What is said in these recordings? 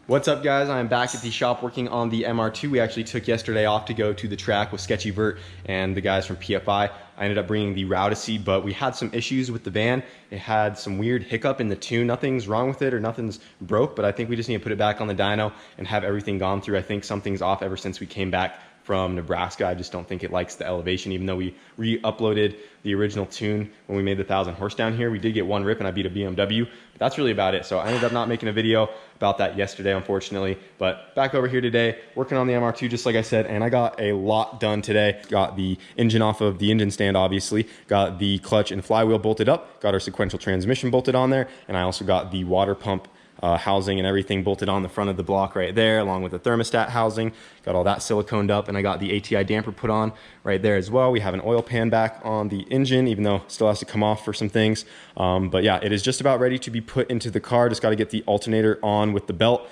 What's up, guys? I'm back at the shop working on the MR2. We actually took yesterday off to go to the track with Sketchy Vert and the guys from PFI. I ended up bringing the Rowdyssey, but we had some issues with the van. It had some weird hiccup in the tune. Nothing's wrong with it or nothing's broke, but I think we just need to put it back on the dyno and have everything gone through. I think something's off ever since we came back from Nebraska. I just don't think it likes the elevation, even though we re-uploaded the original tune when we made the 1,000 horse down here. We did get one rip and I beat a BMW, but that's really about it. So I ended up not making a video about that yesterday, unfortunately, but back over here today, working on the MR2, just like I said, and I got a lot done today. Got the engine off of the engine stand, obviously, got the clutch and flywheel bolted up, got our sequential transmission bolted on there, and I also got the water pump housing and everything bolted on the front of the block right there, along with the thermostat housing. Got all that siliconed up, and I got the ATI damper put on right there as well. We have an oil pan back on the engine, even though it still has to come off for some things. But yeah, it is just about ready to be put into the car. Just got to get the alternator on with the belt,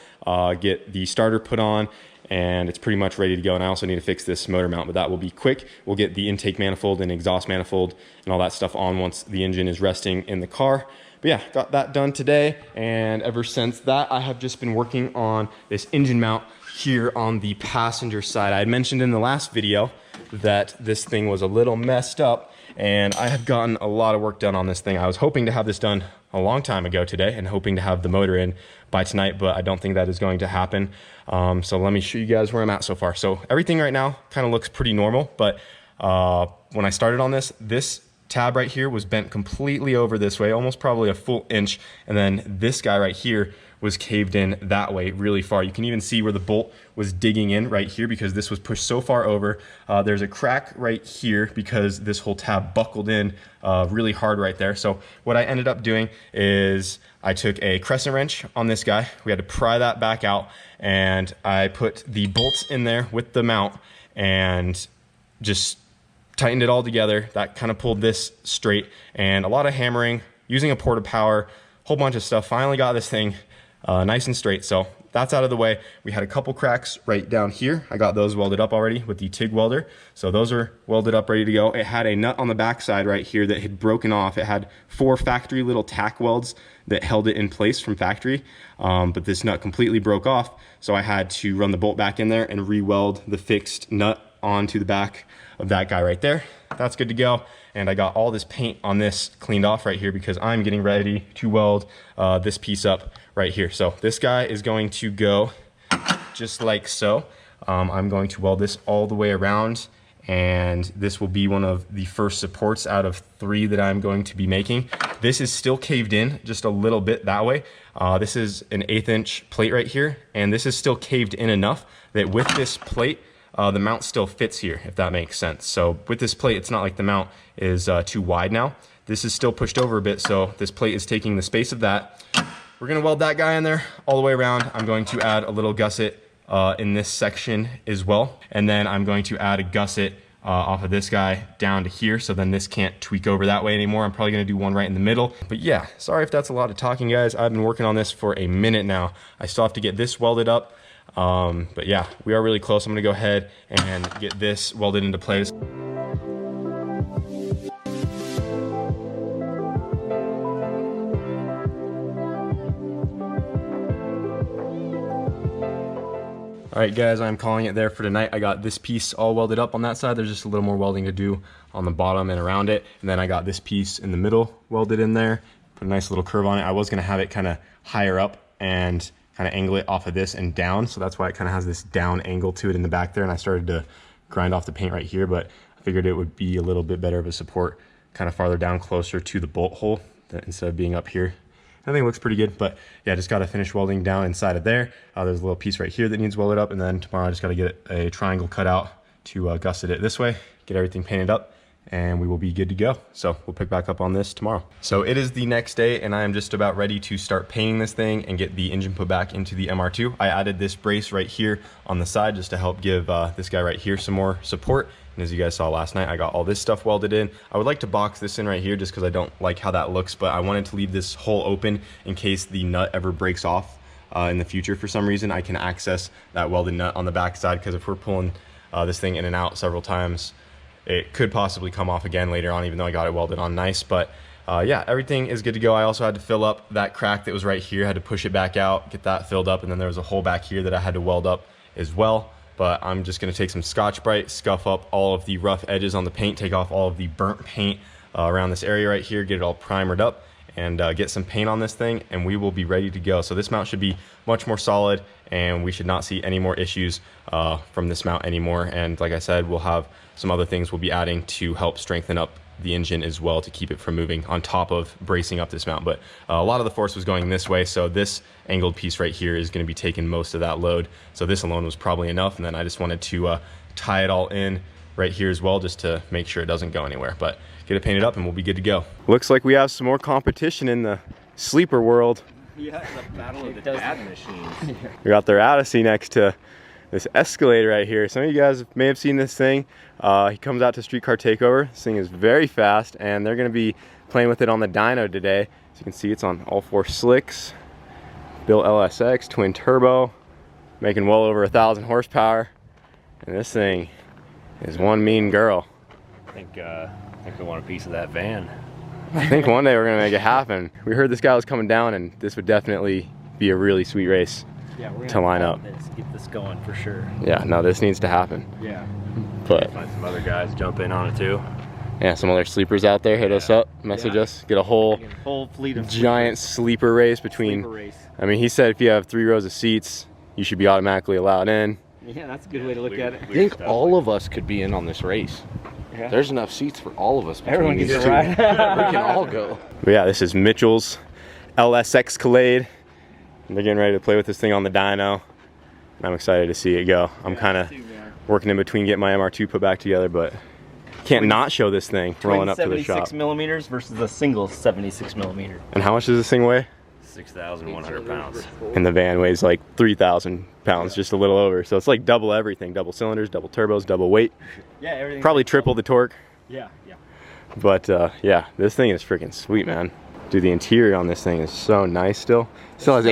get the starter put on, and it's pretty much ready to go. And I also need to fix this motor mount, but that will be quick. We'll get the intake manifold and exhaust manifold and all that stuff on once the engine is resting in the car. But yeah, got that done today, and ever since that, I have just been working on this engine mount here on the passenger side. I had mentioned in the last video that this thing was a little messed up, and I have gotten a lot of work done on this thing. I was hoping to have this done a long time ago today and hoping to have the motor in by tonight, but I don't think that is going to happen. So let me show you guys where I'm at so far. So everything right now kind of looks pretty normal, but when I started on this tab right here was bent completely over this way, almost probably a full inch, and then this guy right here was caved in that way really far. You can even see where the bolt was digging in right here because this was pushed so far over. There's a crack right here because this whole tab buckled in really hard right there. So what I ended up doing is I took a crescent wrench on this guy. We had to pry that back out, and I put the bolts in there with the mount and just tightened it all together. That kind of pulled this straight, and a lot of hammering, using a port of power, whole bunch of stuff. Finally got this thing nice and straight. So that's out of the way. We had a couple cracks right down here. I got those welded up already with the TIG welder. So those are welded up, ready to go. It had a nut on the back side right here that had broken off. It had 4 factory little tack welds that held it in place from factory, but this nut completely broke off. So I had to run the bolt back in there and re-weld the fixed nut onto the back of that guy right there. That's good to go. And I got all this paint on this cleaned off right here because I'm getting ready to weld this piece up right here. So this guy is going to go just like so. I'm going to weld this all the way around, and this will be one of the first supports out of 3 that I'm going to be making. This is still caved in just a little bit that way. This is an 1/8 inch plate right here, and this is still caved in enough that with this plate, the mount still fits here, if that makes sense. So with this plate, it's not like the mount is too wide now. This is still pushed over a bit, so this plate is taking the space of that. We're gonna weld that guy in there all the way around. I'm going to add a little gusset in this section as well. And then I'm going to add a gusset off of this guy down to here, so then this can't tweak over that way anymore. I'm probably gonna do one right in the middle. But yeah, sorry if that's a lot of talking, guys. I've been working on this for a minute now. I still have to get this welded up. But yeah, we are really close. I'm gonna go ahead and get this welded into place. All right, guys, I'm calling it there for tonight. I got this piece all welded up on that side. There's just a little more welding to do on the bottom and around it. And then I got this piece in the middle welded in there, put a nice little curve on it. I was gonna have it kind of higher up and kind of angle it off of this and down. So that's why it kind of has this down angle to it in the back there. And I started to grind off the paint right here, but I figured it would be a little bit better of a support kind of farther down closer to the bolt hole instead of being up here. I think it looks pretty good, but yeah, just got to finish welding down inside of there. There's a little piece right here that needs welded up, and then tomorrow I just got to get a triangle cut out to gusset it this way, get everything painted up, and we will be good to go. So we'll pick back up on this tomorrow. So it is the next day, and I am just about ready to start painting this thing and get the engine put back into the MR2. I added this brace right here on the side just to help give this guy right here some more support. And as you guys saw last night, I got all this stuff welded in. I would like to box this in right here just because I don't like how that looks, but I wanted to leave this hole open in case the nut ever breaks off in the future for some reason. I can access that welded nut on the back side, because if we're pulling this thing in and out several times, it could possibly come off again later on, even though I got it welded on nice. But yeah, everything is good to go. I also had to fill up that crack that was right here. I had to push it back out, get that filled up, and then there was a hole back here that I had to weld up as well. But I'm just gonna take some Scotch-Brite, scuff up all of the rough edges on the paint, take off all of the burnt paint around this area right here, get it all primered up, and get some paint on this thing, and we will be ready to go. So this mount should be much more solid, and we should not see any more issues from this mount anymore. And like I said, we'll have some other things we'll be adding to help strengthen up the engine as well, to keep it from moving on top of bracing up this mount. But a lot of the force was going this way, so this angled piece right here is going to be taking most of that load. So this alone was probably enough, and then I just wanted to tie it all in right here as well, just to make sure it doesn't go anywhere. But get it painted up and we'll be good to go. Looks like we have some more competition in the sleeper world. Yeah, the battle of the dad machines. We got the Rowdyssey next to this Escalade right here. Some of you guys may have seen this thing. He comes out to Streetcar Takeover. This thing is very fast, and they're gonna be playing with it on the dyno today. As you can see, it's on all 4 slicks. Built LSX, twin turbo, making well over 1,000 horsepower. And this thing is one mean girl. I think we want a piece of that van. I think one day we're gonna make it happen. We heard this guy was coming down, and this would definitely be a really sweet race. Yeah, we're to line up. Get this going for sure. Yeah, no, this needs to happen. Yeah. But find some other guys jump in on it too. Yeah, some other sleepers out there, hit us up, message us, get a whole fleet of giant sleeper race between. I mean, he said if you have 3 rows of seats, you should be automatically allowed in. Yeah, that's a good way to look at it. I think all of us could be in on this race. Yeah. There's enough seats for all of us. Everyone gets these a ride. We can all go. But yeah, this is Mitchell's LSX Escalade. They're getting ready to play with this thing on the dyno. I'm excited to see it go. I'm kind of working in between getting my MR2 put back together, but can't not show this thing rolling up to the shop. 76 millimeters versus a single 76 millimeter. And how much does this thing weigh? 6,100 pounds. And the van weighs like 3,000 pounds, just a little over. So it's like double everything, double cylinders, double turbos, double weight. Yeah, everything. Probably triple the torque. Yeah, yeah. But yeah, this thing is freaking sweet, man. Dude, the interior on this thing is so nice still. Still has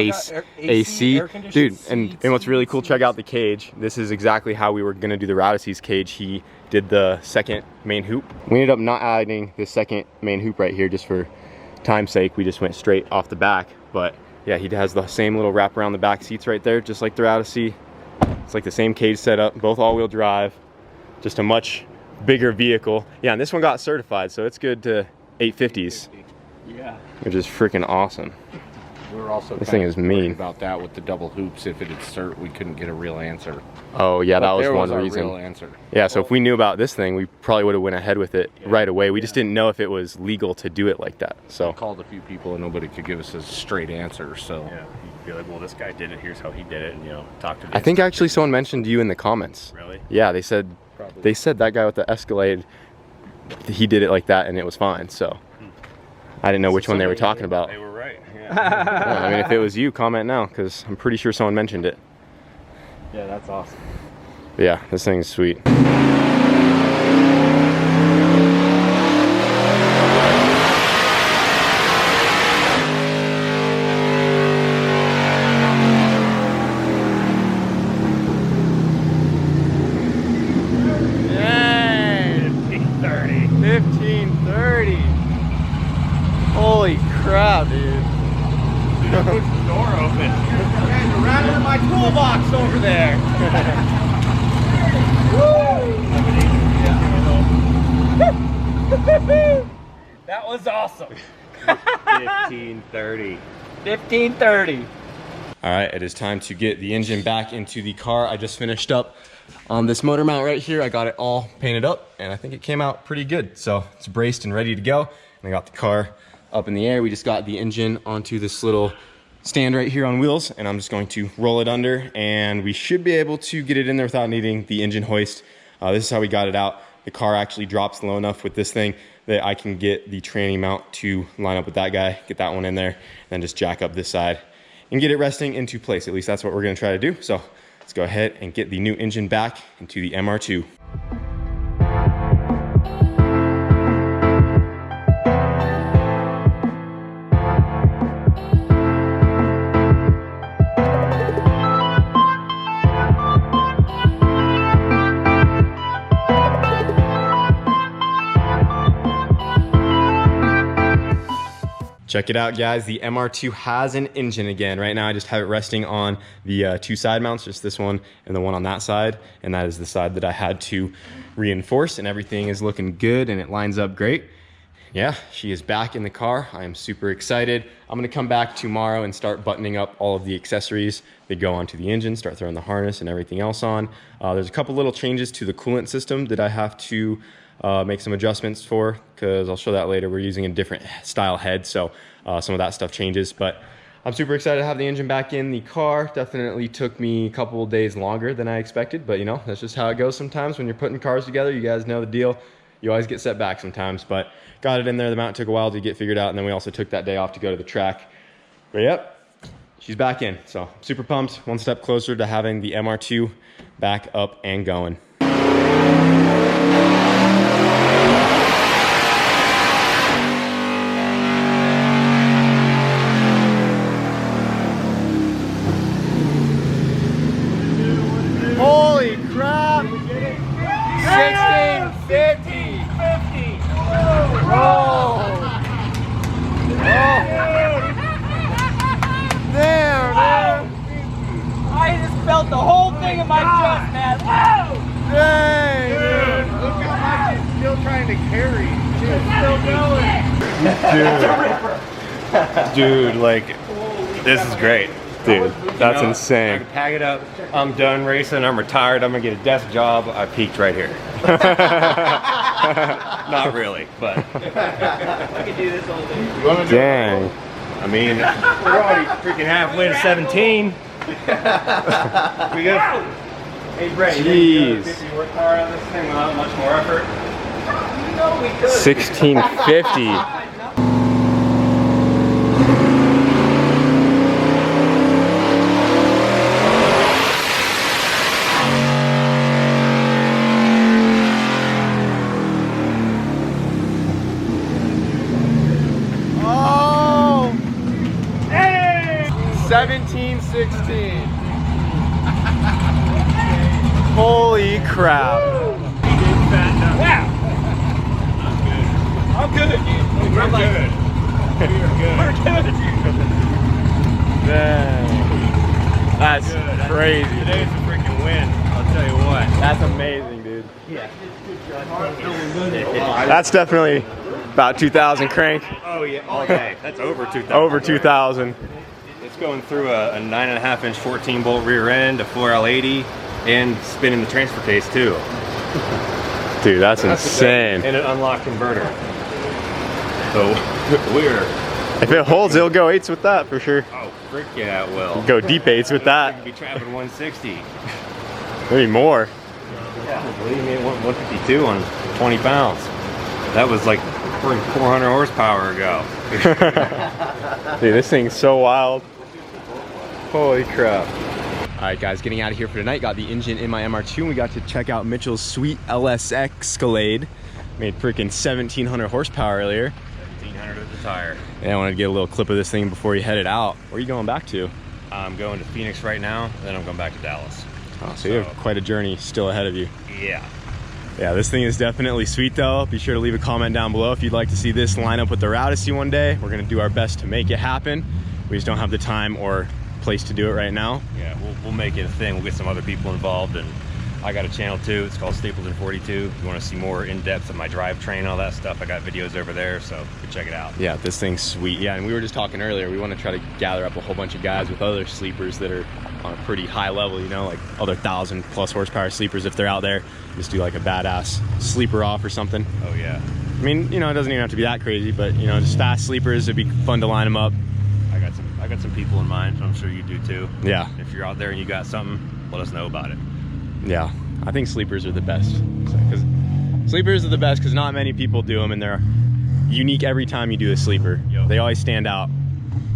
AC. Dude, and what's really cool, check out the cage. This is exactly how we were gonna do the Rowdyssey's cage. He did the second main hoop. We ended up not adding the second main hoop right here just for time's sake. We just went straight off the back. But yeah, he has the same little wrap around the back seats right there, just like the Rowdyssey. It's like the same cage setup, both all-wheel drive, just a much bigger vehicle. Yeah, and this one got certified, so it's good to 850s. Yeah. Which is freaking awesome. We were also this thing is mean about that with the double hoops. If it had cert, we couldn't get a real answer. Oh yeah, but that was one our reason. Real answer. Yeah, so if we knew about this thing, we probably would have went ahead with it right away. We just didn't know if it was legal to do it like that. So I called a few people and nobody could give us a straight answer. So yeah, you'd be like, well, this guy did it. Here's how he did it, and talk to. I think actually someone mentioned you in the comments. Really? Yeah, they said that guy with the Escalade, he did it like that and it was fine. So I didn't know which one they were talking about. They were right. Yeah. Yeah, I mean, if it was you, comment now, because I'm pretty sure someone mentioned it. Yeah, that's awesome. But yeah, this thing's sweet. Yay! 1530. 1530. Holy crap, dude. Push the door open. You're rattling my toolbox over there. That was awesome. 1530. 1530. All right, it is time to get the engine back into the car. I just finished up on this motor mount right here. I got it all painted up and I think it came out pretty good. So it's braced and ready to go. And I got the car up in the air. We just got the engine onto this little stand right here on wheels, and I'm just going to roll it under, and we should be able to get it in there without needing the engine hoist. This is how we got it out. The car actually drops low enough with this thing that I can get the tranny mount to line up with that guy, get that one in there, and then just jack up this side and get it resting into place. At least that's what we're gonna try to do. So let's go ahead and get the new engine back into the MR2. Check it out, guys. The MR2 has an engine again. Right now I just have it resting on the 2 side mounts, just this one and the one on that side, and that is the side that I had to reinforce, and everything is looking good and it lines up great. Yeah, she is back in the car. I am super excited. I'm gonna come back tomorrow and start buttoning up all of the accessories that go onto the engine, start throwing the harness and everything else on. There's a couple little changes to the coolant system that I have to make some adjustments for, because I'll show that later. We're using a different style head, so some of that stuff changes. But I'm super excited to have the engine back in the car. Definitely took me a couple of days longer than I expected, but you know, that's just how it goes sometimes when you're putting cars together. You guys know the deal. You always get set back sometimes, but got it in there. The mount took a while to get figured out, and then we also took that day off to go to the track. But yep, she's back in, so super pumped. One step closer to having the MR2 back up and going. Holy crap! 1650! Oh! Damn, man! I just felt the whole thing in my chest, man. Whoa! Dang! Dude, look how much it's still trying to carry. Dude, like, this is great. Dude, that's You know, I insane. can pack it up. I'm done racing. I'm retired. I'm gonna get a desk job. I peaked right here. Not really, but I could do this all day. Dang. I mean, we're already freaking halfway to 17. We got. Hey, Brett, you think you Jeez. got 50 horsepower on this thing without much more effort? You know we could. 1650. Oh! Hey! 1716. Holy crap. Wow. I'm good. We're good. We're good. Dang. That's crazy. Today's a freaking win. I'll tell you what. That's amazing, dude. Yeah. That's definitely about 2,000 crank. Oh yeah, all day. That's over 2,000. Over 2,000. It's going through a 9.5-inch 14-bolt rear end, a 4L80, and spinning the transfer case too. Dude, that's insane. And an unlocked converter. So we're. If it holds, it'll go 8s with that for sure. Oh, frick yeah, it will. Go deep 8s with We'd that. be trapping 160. Maybe more. Yeah, believe me, 152 on 20 pounds. That was like 400 horsepower ago. Dude, this thing's so wild. Holy crap. All right, guys, getting out of here for tonight. Got the engine in my MR2, and we got to check out Mitchell's sweet LS Escalade. Made freaking 1,700 horsepower earlier. 1,500 with the tire. Yeah, I wanted to get a little clip of this thing before you headed out. Where are you going back to? I'm going to Phoenix right now, then I'm going back to Dallas. Oh, so you have quite a journey still ahead of you. Yeah. Yeah, this thing is definitely sweet though. Be sure to leave a comment down below if you'd like to see this line up with the Rowdyssey one day. We're gonna do our best to make it happen. We just don't have the time or place to do it right now. Yeah, we'll make it a thing. We'll get some other people involved, and I got a channel too. It's called Stapleton 42. If you want to see more in-depth of my drivetrain, all that stuff, I got videos over there, so you can check it out. Yeah, this thing's sweet. Yeah, and we were just talking earlier, we want to try to gather up a whole bunch of guys with other sleepers that are on a pretty high level, you know, like other 1,000+ horsepower sleepers if they're out there. Just do like a badass sleeper off or something. Oh yeah. I mean, you know, it doesn't even have to be that crazy, but you know, just fast sleepers, it'd be fun to line them up. I got some people in mind, I'm sure you do too. Yeah. If you're out there and you got something, let us know about it. Yeah, I think sleepers are the best. Because sleepers are the best because not many people do them, and they're unique every time you do a sleeper. Yep. They always stand out.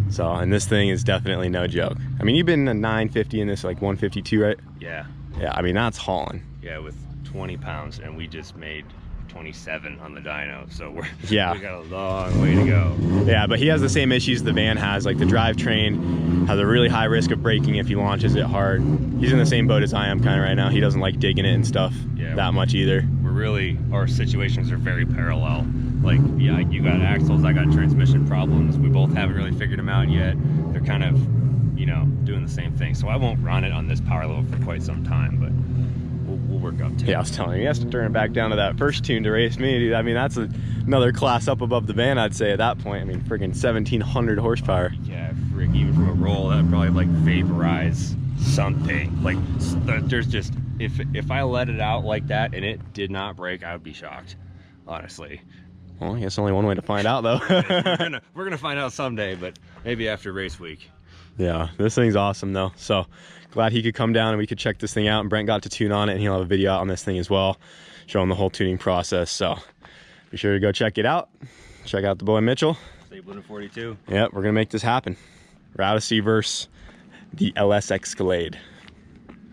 So, and this thing is definitely no joke. I mean, you've been a 950 in this, like 152, right? Yeah. Yeah, I mean, that's hauling. Yeah, with 20 pounds, and we just made 27 on the dyno, so we got a long way to go. Yeah, but he has the same issues the van has. Like the drivetrain has a really high risk of breaking if he launches it hard. He's in the same boat as I am kind of right now. He doesn't like digging it and stuff that much either. We're our situations are very parallel. Like, yeah, you got axles, I got transmission problems. We both haven't really figured them out yet. They're kind of, you know, doing the same thing. So I won't run it on this power level for quite some time, but we'll work up to it. Yeah, I was telling you, he has to turn it back down to that first tune to race me, dude. I mean, that's another class up above the van, I'd say, at that point. I mean, friggin' 1,700 horsepower. Yeah, frick, even from a roll, that'd probably like vaporize something. Like, there's just, if I let it out like that and it did not break, I would be shocked, honestly. Well, I guess only one way to find out, though. we're gonna find out someday, but maybe after race week. Yeah, this thing's awesome, though. So glad he could come down and we could check this thing out. And Brent got to tune on it, and he'll have a video out on this thing as well, showing the whole tuning process. So be sure to go check it out. Check out the boy Mitchell. Stapleton 42. Yep, we're gonna make this happen. Rowdyssey versus the LS Escalade.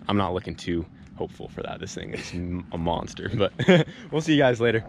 I'm not looking too hopeful for that. This thing is a monster, but we'll see you guys later.